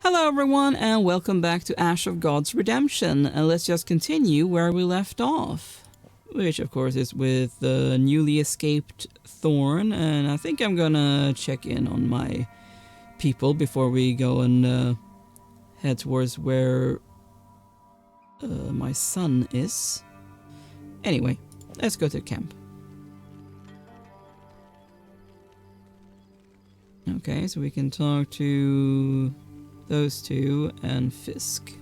Hello everyone and welcome back to Ash of God's Redemption, and let's just continue where we left off. Which of course is with the newly escaped Thorn, and I think I'm gonna check in on my people before we go and head towards where my son is. Anyway, let's go to camp. Okay, so we can talk to those two and Fisk.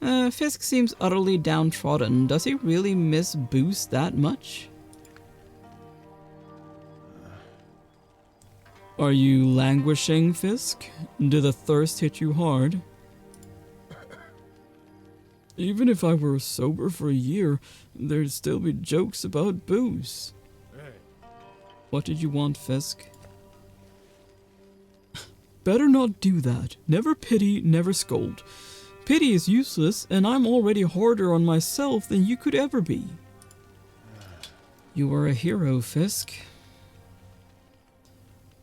Fisk seems utterly downtrodden. Does he really miss Boost that much? Are you languishing, Fisk? Did the thirst hit you hard? Even if I were sober for a year, there'd still be jokes about booze. What did you want, Fisk? Better not do that. Never pity, never scold. Pity is useless, and I'm already harder on myself than you could ever be. You are a hero, Fisk.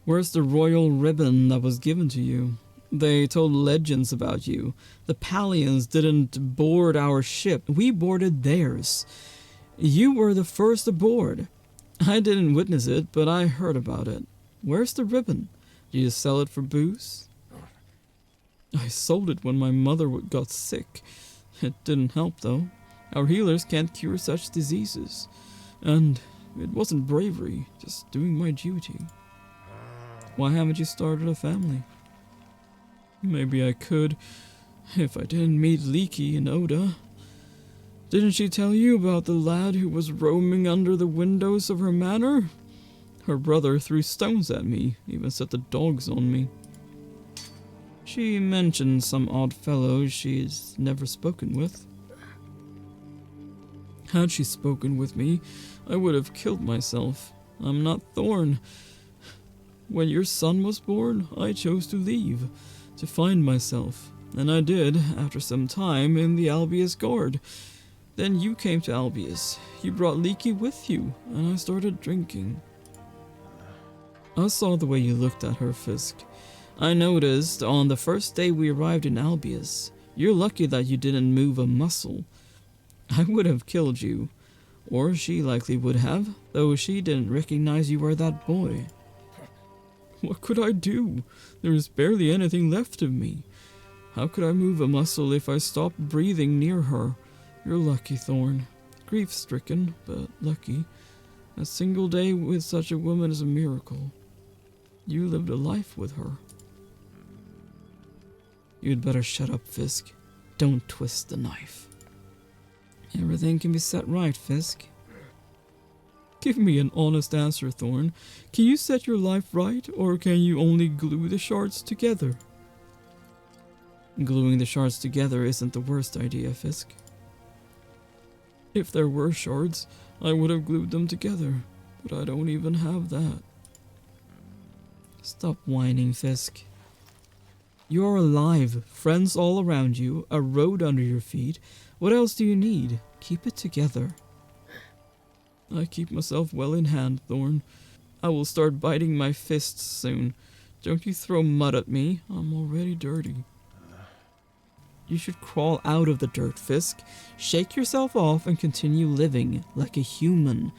Where's the royal ribbon that was given to you? They told legends about you. The Palians didn't board our ship. We boarded theirs. You were the first aboard. I didn't witness it, but I heard about it. Where's the ribbon? Did you sell it for booze? I sold it when my mother got sick. It didn't help, though. Our healers can't cure such diseases. And it wasn't bravery, just doing my duty. Why haven't you started a family? Maybe I could, if I didn't meet Leaky and Oda. Didn't she tell you about the lad who was roaming under the windows of her manor? Her brother threw stones at me, even set the dogs on me. She mentioned some odd fellow she's never spoken with. Had she spoken with me, I would have killed myself. I'm not Thorn. When your son was born, I chose to leave, to find myself, and I did, after some time, in the Albius Guard. Then you came to Albius. You brought Leaky with you, and I started drinking. I saw the way you looked at her, Fisk. I noticed on the first day we arrived in Albius. You're lucky that you didn't move a muscle. I would have killed you, or she likely would have, though she didn't recognize you were that boy. What could I do? There is barely anything left of me. How could I move a muscle if I stopped breathing near her? You're lucky, Thorn. Grief-stricken, but lucky. A single day with such a woman is a miracle. You lived a life with her. You'd better shut up, Fisk. Don't twist the knife. Everything can be set right, Fisk. Give me an honest answer, Thorn. Can you set your life right, or can you only glue the shards together? Gluing the shards together isn't the worst idea, Fisk. If there were shards, I would have glued them together, but I don't even have that. Stop whining, Fisk. You're alive, friends all around you, a road under your feet. What else do you need? Keep it together. I keep myself well in hand, Thorn. I will start biting my fists soon. Don't you throw mud at me. I'm already dirty. You should crawl out of the dirt, Fisk. Shake yourself off and continue living like a human.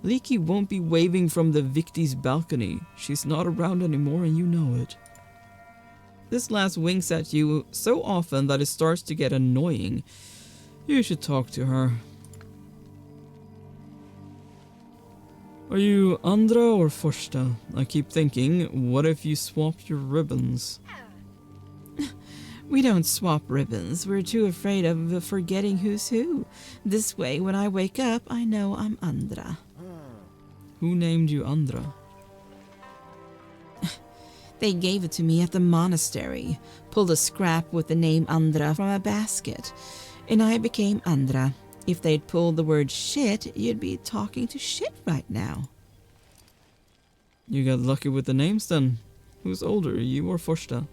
Leaky won't be waving from the Victi's balcony. She's not around anymore and you know it. This lass winks at you so often that it starts to get annoying. You should talk to her. Are you Andra or Forsta? I keep thinking, what if you swapped your ribbons? We don't swap ribbons. We're too afraid of forgetting who's who. This way, when I wake up, I know I'm Andra. Who named you Andra? They gave it to me at the monastery. Pulled a scrap with the name Andra from a basket. And I became Andra. If they'd pulled the word shit, you'd be talking to shit right now. You got lucky with the names then. Who's older, you or Forsta?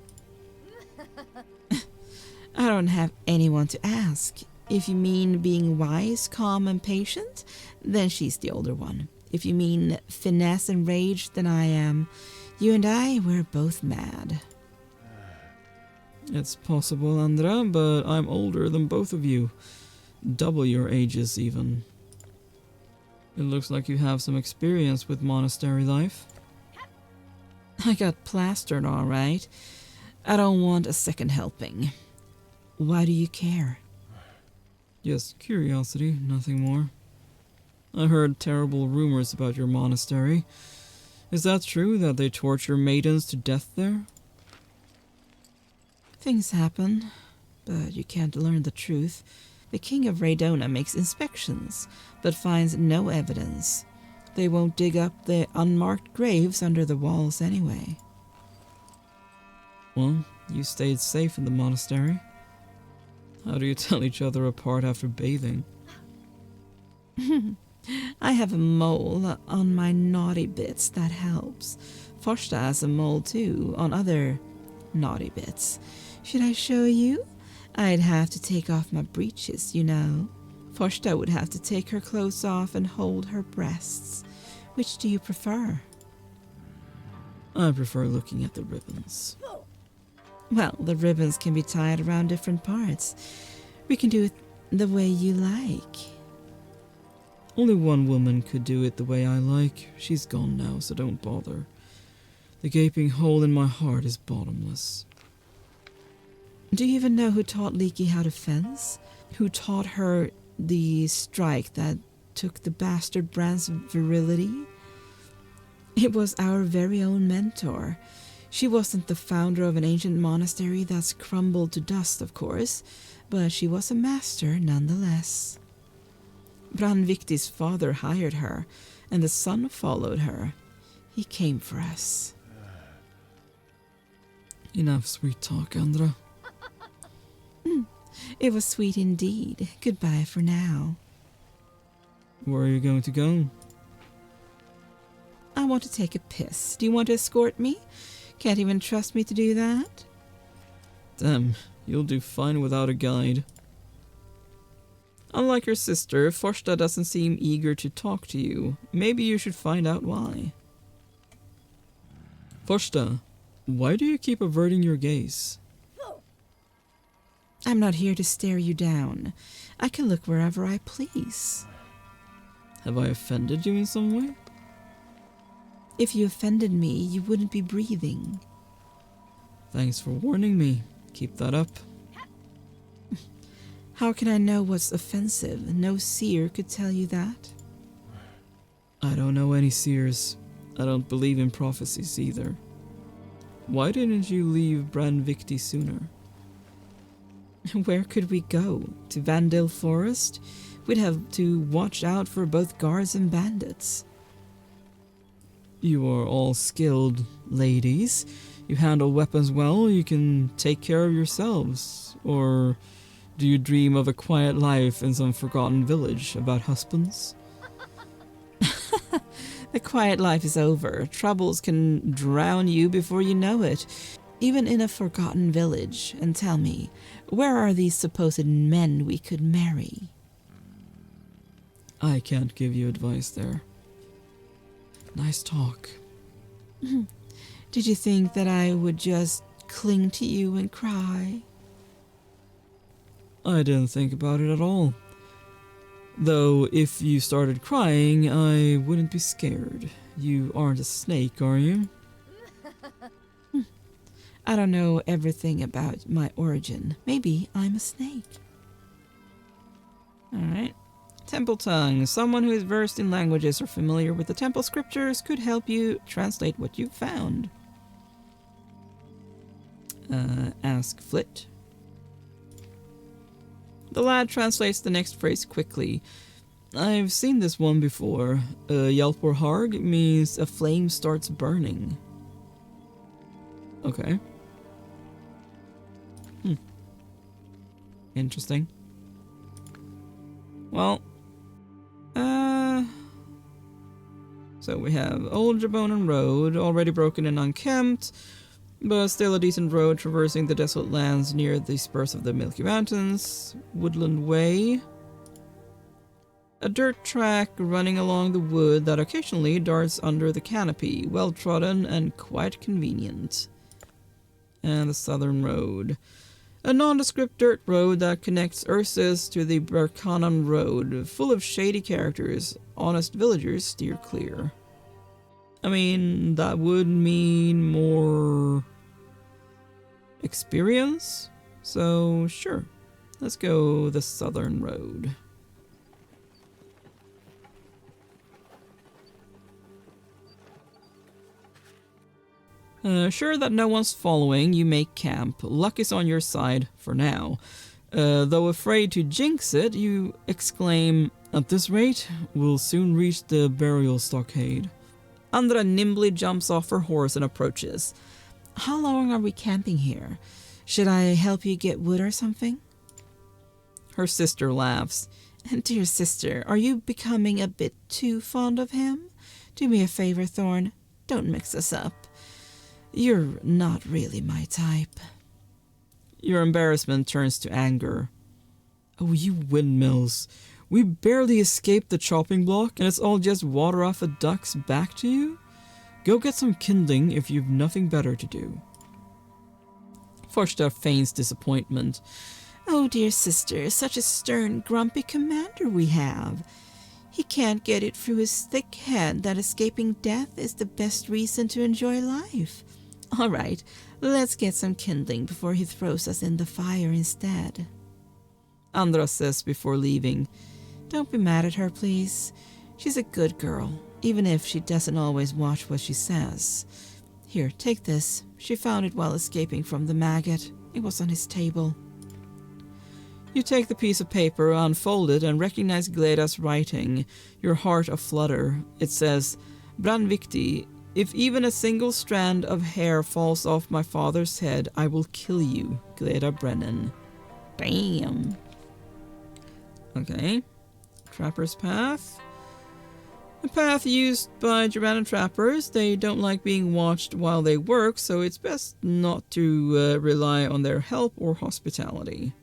I don't have anyone to ask. If you mean being wise, calm, and patient, then she's the older one. If you mean finesse and rage, then I am. You and I were both mad. It's possible, Andra, but I'm older than both of you. Double your ages, even. It looks like you have some experience with monastery life. I got plastered, all right. I don't want a second helping. Why do you care? Just curiosity, nothing more. I heard terrible rumors about your monastery. Is that true that they torture maidens to death there? Things happen, but you can't learn the truth. The king of Raidona makes inspections, but finds no evidence. They won't dig up the unmarked graves under the walls anyway. Well, you stayed safe in the monastery. How do you tell each other apart after bathing? I have a mole on my naughty bits, that helps. Forsta has a mole too, on other naughty bits. Should I show you? I'd have to take off my breeches, you know. Forsta would have to take her clothes off and hold her breasts. Which do you prefer? I prefer looking at the ribbons. Well, the ribbons can be tied around different parts. We can do it the way you like. Only one woman could do it the way I like. She's gone now, so don't bother. The gaping hole in my heart is bottomless. Do you even know who taught Leaky how to fence? Who taught her the strike that took the bastard Brann's virility? It was our very own mentor. She wasn't the founder of an ancient monastery that's crumbled to dust, of course, but she was a master nonetheless. Brann Victi's father hired her, and the son followed her. He came for us. Enough sweet talk, Andra. It was sweet indeed. Goodbye for now. Where are you going to go? I want to take a piss. Do you want to escort me? Can't even trust me to do that? Damn, you'll do fine without a guide. Unlike your sister, Forsta doesn't seem eager to talk to you. Maybe you should find out why. Forsta, why do you keep averting your gaze? I'm not here to stare you down. I can look wherever I please. Have I offended you in some way? If you offended me, you wouldn't be breathing. Thanks for warning me. Keep that up. How can I know what's offensive? No seer could tell you that. I don't know any seers. I don't believe in prophecies either. Why didn't you leave Brann Victi sooner? Where could we go? To Vandil Forest? We'd have to watch out for both guards and bandits. You are all skilled ladies. You handle weapons well. You can take care of yourselves. Or do you dream of a quiet life in some forgotten village about husbands? The quiet life is over. Troubles can drown you before you know it. Even in a forgotten village. And tell me, where are these supposed men we could marry? I can't give you advice there. Nice talk. Did you think that I would just cling to you and cry? I didn't think about it at all. Though, if you started crying, I wouldn't be scared. You aren't a snake, are you? I don't know everything about my origin. Maybe I'm a snake. Alright. Temple tongue. Someone who is versed in languages or familiar with the temple scriptures could help you translate what you've found. Ask Flit. The lad translates the next phrase quickly. I've seen this one before. Yelpor Harg means a flame starts burning. Okay. Interesting. Well, so we have Old Jabonan Road, already broken and unkempt, but still a decent road traversing the desolate lands near the spurs of the Milky Mountains. Woodland Way. A dirt track running along the wood that occasionally darts under the canopy, well trodden and quite convenient. And the southern road. A nondescript dirt road that connects Ursus to the Brann road, full of shady characters. Honest villagers steer clear. I mean, that would mean more experience, so sure. Let's go the southern road. Sure that no one's following, you make camp. Luck is on your side, for now. Though afraid to jinx it, you exclaim, "At this rate, we'll soon reach the burial stockade." Andra nimbly jumps off her horse and approaches. How long are we camping here? Should I help you get wood or something? Her sister laughs. Dear sister, are you becoming a bit too fond of him? Do me a favor, Thorn. Don't mix us up. You're not really my type. Your embarrassment turns to anger. Oh, you windmills. We barely escaped the chopping block, and it's all just water off a duck's back to you? Go get some kindling if you've nothing better to do. Forsta feigns disappointment. Oh, dear sister, such a stern, grumpy commander we have. He can't get it through his thick head that escaping death is the best reason to enjoy life. All right, let's get some kindling before he throws us in the fire instead. Andra says before leaving. Don't be mad at her, please. She's a good girl, even if she doesn't always watch what she says. Here, take this. She found it while escaping from the maggot. It was on his table. You take the piece of paper, unfold it, and recognize Gleda's writing, your heart aflutter. It says, Brann viktig. If even a single strand of hair falls off my father's head, I will kill you, Gleda Brenin. Damn. Okay. Trapper's Path. A path used by Gerannan trappers. They don't like being watched while they work, so it's best not to rely on their help or hospitality.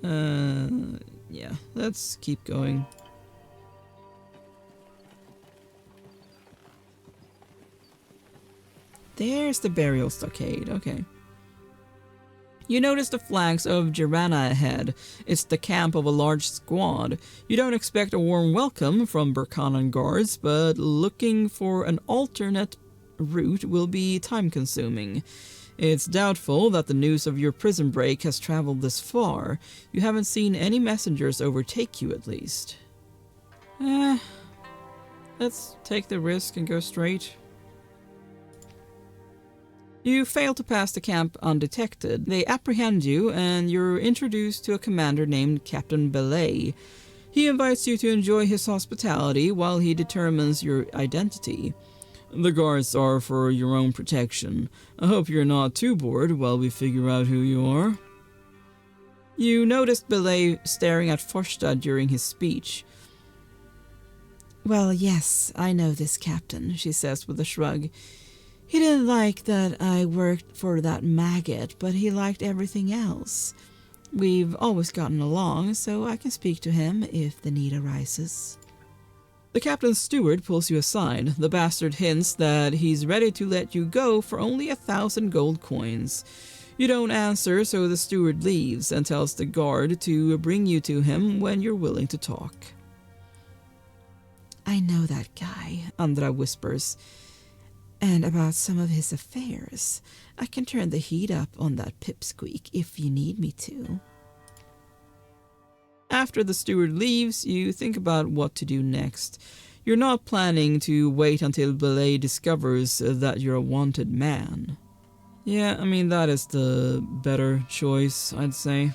Yeah, let's keep going. There's the burial stockade, okay. You notice the flanks of Geranna ahead. It's the camp of a large squad. You don't expect a warm welcome from Brann guards, but looking for an alternate route will be time-consuming. It's doubtful that the news of your prison break has traveled this far. You haven't seen any messengers overtake you, at least. Let's take the risk and go straight. You fail to pass the camp undetected. They apprehend you, and you're introduced to a commander named Captain Belay. He invites you to enjoy his hospitality while he determines your identity. The guards are for your own protection. I hope you're not too bored while we figure out who you are. You noticed Belay staring at Forsta during his speech. Well, yes, I know this captain, she says with a shrug. He didn't like that I worked for that maggot, but he liked everything else. We've always gotten along, so I can speak to him if the need arises. The captain's steward pulls you aside. The bastard hints that he's ready to let you go for only 1,000 gold coins. You don't answer, so the steward leaves and tells the guard to bring you to him when you're willing to talk. I know that guy, Andra whispers. And about some of his affairs. I can turn the heat up on that pipsqueak if you need me to. After the steward leaves, you think about what to do next. You're not planning to wait until Belay discovers that you're a wanted man. Yeah, I mean, that is the better choice, I'd say.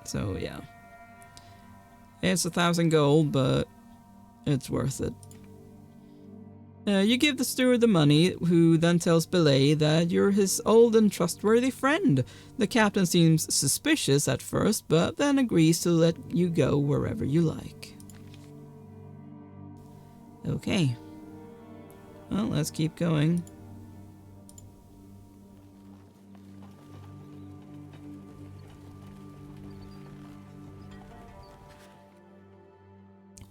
So, yeah. It's 1,000 gold, but it's worth it. You give the steward the money, who then tells Belay that you're his old and trustworthy friend. The captain seems suspicious at first, but then agrees to let you go wherever you like. Okay. Well, let's keep going.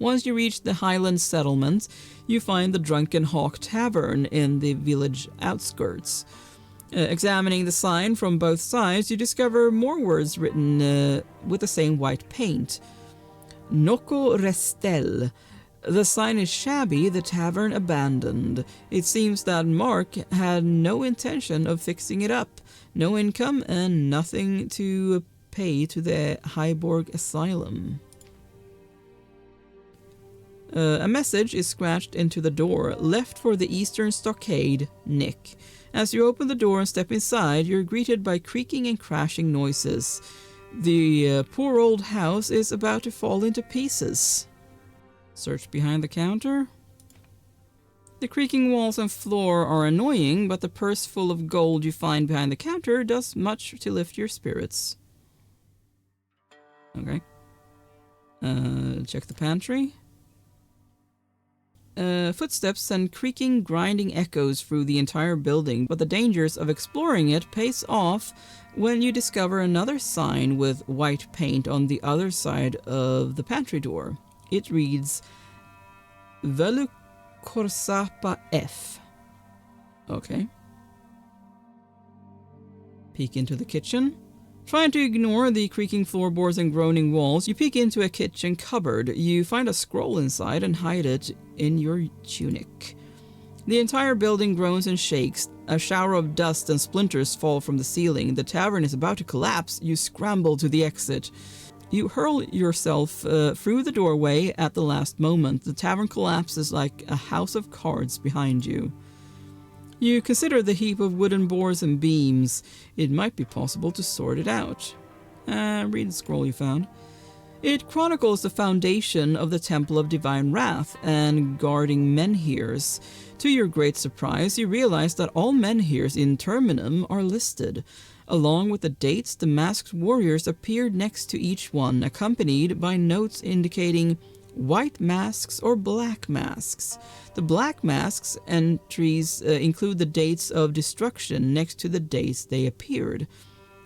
Once you reach the Highland settlement, you find the Drunken Hawk Tavern in the village outskirts. Examining the sign from both sides, you discover more words written with the same white paint. Nocco Restel. The sign is shabby, the tavern abandoned. It seems that Mark had no intention of fixing it up. No income and nothing to pay to the Hyborg Asylum. A message is scratched into the door, left for the Eastern Stockade, Nick. As you open the door and step inside, you're greeted by creaking and crashing noises. The poor old house is about to fall into pieces. Search behind the counter. The creaking walls and floor are annoying, but the purse full of gold you find behind the counter does much to lift your spirits. Okay. Check the pantry. Footsteps send creaking, grinding echoes through the entire building, but the dangers of exploring it pays off when you discover another sign with white paint on the other side of the pantry door. It reads, Velu Korsapa F. Okay. Peek into the kitchen. Trying to ignore the creaking floorboards and groaning walls, you peek into a kitchen cupboard. You find a scroll inside and hide it in your tunic. The entire building groans and shakes. A shower of dust and splinters fall from the ceiling. The tavern is about to collapse. You scramble to the exit. You hurl yourself through the doorway at the last moment. The tavern collapses like a house of cards behind you. You consider the heap of wooden boards and beams. It might be possible to sort it out. Read the scroll you found. It chronicles the foundation of the Temple of Divine Wrath and guarding menhirs. To your great surprise, you realize that all menhirs in Terminum are listed. Along with the dates, the masked warriors appeared next to each one, accompanied by notes indicating white masks or black masks. The black masks entries include the dates of destruction next to the dates they appeared.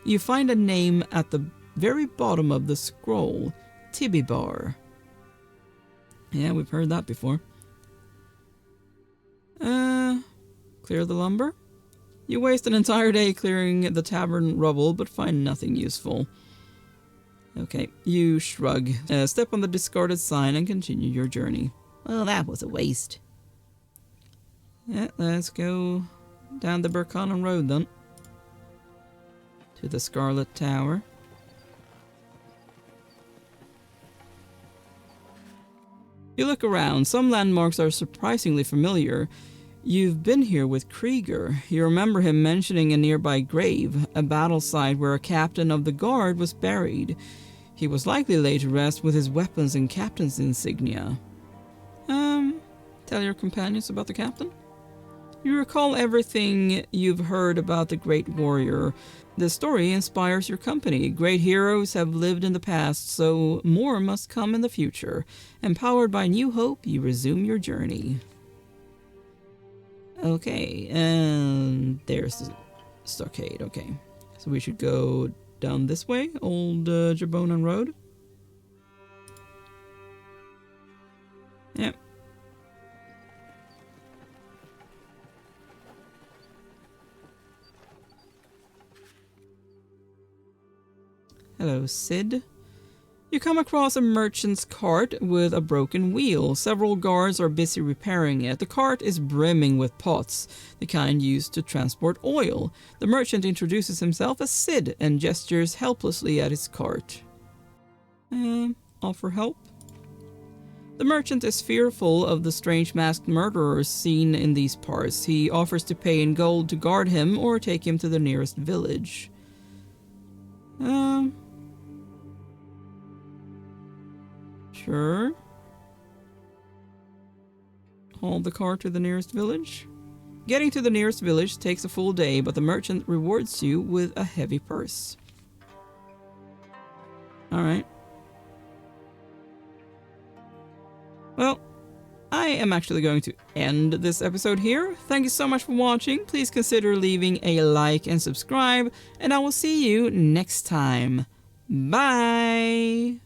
You find a name at the very bottom of the scroll, Tibibar. Yeah, we've heard that before. Clear the lumber? You waste an entire day clearing the tavern rubble, but find nothing useful. Okay, you shrug, step on the discarded sign and continue your journey. Well, that was a waste. Yeah, let's go down the Burkhannon Road then. To the Scarlet Tower. You look around. Some landmarks are surprisingly familiar. You've been here with Krieger. You remember him mentioning a nearby grave, a battle site where a captain of the guard was buried. He was likely laid to rest with his weapons and captain's insignia. Tell your companions about the captain? You recall everything you've heard about the great warrior. The story inspires your company. Great heroes have lived in the past, so more must come in the future. Empowered by new hope, you resume your journey. Okay, and there's the stockade. Okay, so we should go down this way, Old Jabonan Road. Yep. Hello, Sid. You come across a merchant's cart with a broken wheel. Several guards are busy repairing it. The cart is brimming with pots, the kind used to transport oil. The merchant introduces himself as Sid and gestures helplessly at his cart. Offer help? The merchant is fearful of the strange masked murderers seen in these parts. He offers to pay in gold to guard him or take him to the nearest village. Sure. Haul the car to the nearest village. Getting to the nearest village takes a full day, but the merchant rewards you with a heavy purse. Alright. Well, I am actually going to end this episode here. Thank you so much for watching. Please consider leaving a like and subscribe, and I will see you next time. Bye!